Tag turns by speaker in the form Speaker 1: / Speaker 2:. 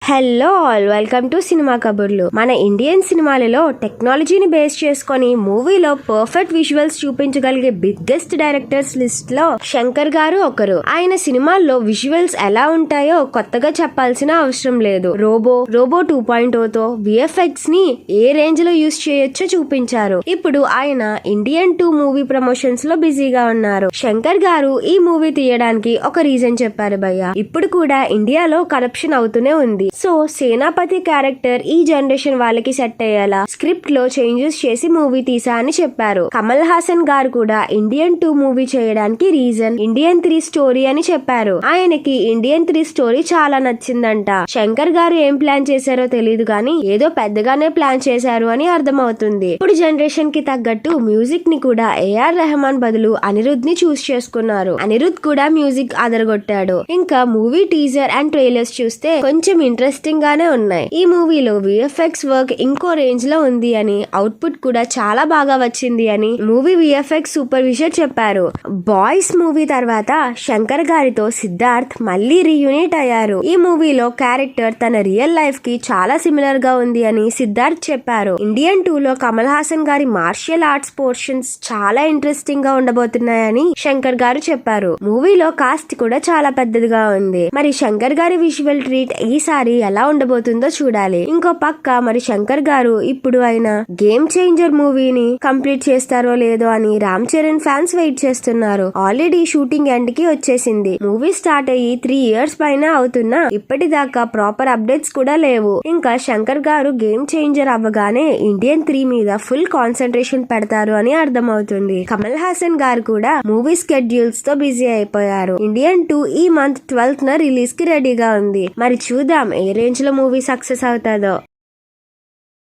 Speaker 1: Hello all, welcome to cinema కబుర్లు. మన Indian సినిమాలలో టెక్నాలజీని బేస్ చేసుకొని మూవీలో పర్ఫెక్ట్ విజువల్స్ చూపించగలిగే బిగ్గెస్ట్ డైరెక్టర్స్ లిస్ట్ లో శంకర్ గారు ఒకరు. ఆయన సినిమాల్లో విజువల్స్ ఎలా ఉంటాయో కొత్తగా చెప్పాల్సిన అవసరం లేదు. రోబో 2.0 తో విఎఫ్ఎక్స్ ని ఏ రేంజ్ లో యూస్ చేయొచ్చో చూపించారు. ఇప్పుడు ఆయన ఇండియన్ 2 మూవీ ప్రమోషన్స్ లో బిజీగా ఉన్నారు. శంకర్ గారు ఈ మూవీ తీయడానికి ఒక రీజన్ చెప్పారు భయ్య. ఇప్పుడు కూడా ఇండియాలో కరప్షన్ అవుతూనే ఉంది. సో సేనాపతి క్యారెక్టర్ ఈ జనరేషన్ వాళ్ళకి సెట్ అయ్యేలా స్క్రిప్ట్ లో చేంజెస్ చేసి మూవీ తీసా అని చెప్పారు. కమల్ హాసన్ గారు కూడా ఇండియన్ 2 మూవీ చేయడానికి రీజన్ ఇండియన్ 3 స్టోరీ అని చెప్పారు. ఆయనకి ఇండియన్ 3 స్టోరీ చాలా నచ్చిందంట. శంకర్ గారు ఏం ప్లాన్ చేశారో తెలియదు కానీ ఏదో పెద్దగానే ప్లాన్ చేశారు అని అర్థమవుతుంది. ఇప్పుడు జనరేషన్ కి తగ్గట్టు మ్యూజిక్ ని కూడా ఏఆర్ రెహమాన్ బదులు అనిరుద్ ని చూస్ చేసుకున్నారు. అనిరుద్ కూడా మ్యూజిక్ అదరగొట్టాడు. ఇంకా మూవీ టీజర్ అండ్ ట్రైలర్స్ చూస్తే కొంచెం ఇంట్రెస్టింగ్ గానే ఉన్నాయి. ఈ మూవీలో విఎఫ్ఎక్స్ వర్క్ ఇంకో రేంజ్ లో ఉంది అని, అవుట్పుట్ కూడా చాలా బాగా వచ్చింది అని మూవీ విఎఫ్ఎక్స్ సూపర్విజర్ చెప్పారు. బాయ్స్ మూవీ తర్వాత శంకర్ గారితో సిద్ధార్థ్ మళ్ళీ రీయూనిట్ అయ్యారు. ఈ మూవీలో క్యారెక్టర్ తన రియల్ లైఫ్ కి చాలా సిమిలర్ గా ఉంది అని సిద్ధార్థ్ చెప్పారు. ఇండియన్ 2 లో కమల్ హాసన్ గారి మార్షియల్ ఆర్ట్స్ పోర్షన్స్ చాలా ఇంట్రెస్టింగ్ గా ఉండబోతున్నాయని శంకర్ గారు చెప్పారు. మూవీలో కాస్ట్ కూడా చాలా పెద్దదిగా ఉంది. మరి శంకర్ గారి విజువల్ ట్రీట్ ఈసారి ఎలా ఉండబోతుందో చూడాలి. ఇంకో పక్క మరి శంకర్ గారు ఇప్పుడు ఆయన గేమ్ చేంజర్ మూవీని కంప్లీట్ చేస్తారో లేదో అని రామ్ చరణ్ ఫ్యాన్స్ వెయిట్ చేస్తున్నారు. ఆల్రెడీ షూటింగ్ ఎండ్ కి వచ్చేసింది. మూవీ స్టార్ట్ అయ్యి 3 years పైన అవుతున్నా ఇప్పటిదాకా ప్రాపర్ అప్డేట్స్ కూడా లేవు. ఇంకా శంకర్ గారు గేమ్ చేంజర్ అవ్వగానే ఇండియన్ 3 మీద ఫుల్ కాన్సన్ట్రేషన్ పెడతారు అని అర్థమవుతుంది. కమల్ హాసన్ గారు కూడా మూవీ స్కెడ్యూల్స్ తో బిజీ అయిపోయారు. ఇండియన్ 2 ఈ మంత్ 12th రిలీజ్ కి రెడీగా ఉంది. మరి చూద్దాం ఏ రేంజ్ లో మూవీ సక్సెస్ అవుతాదో.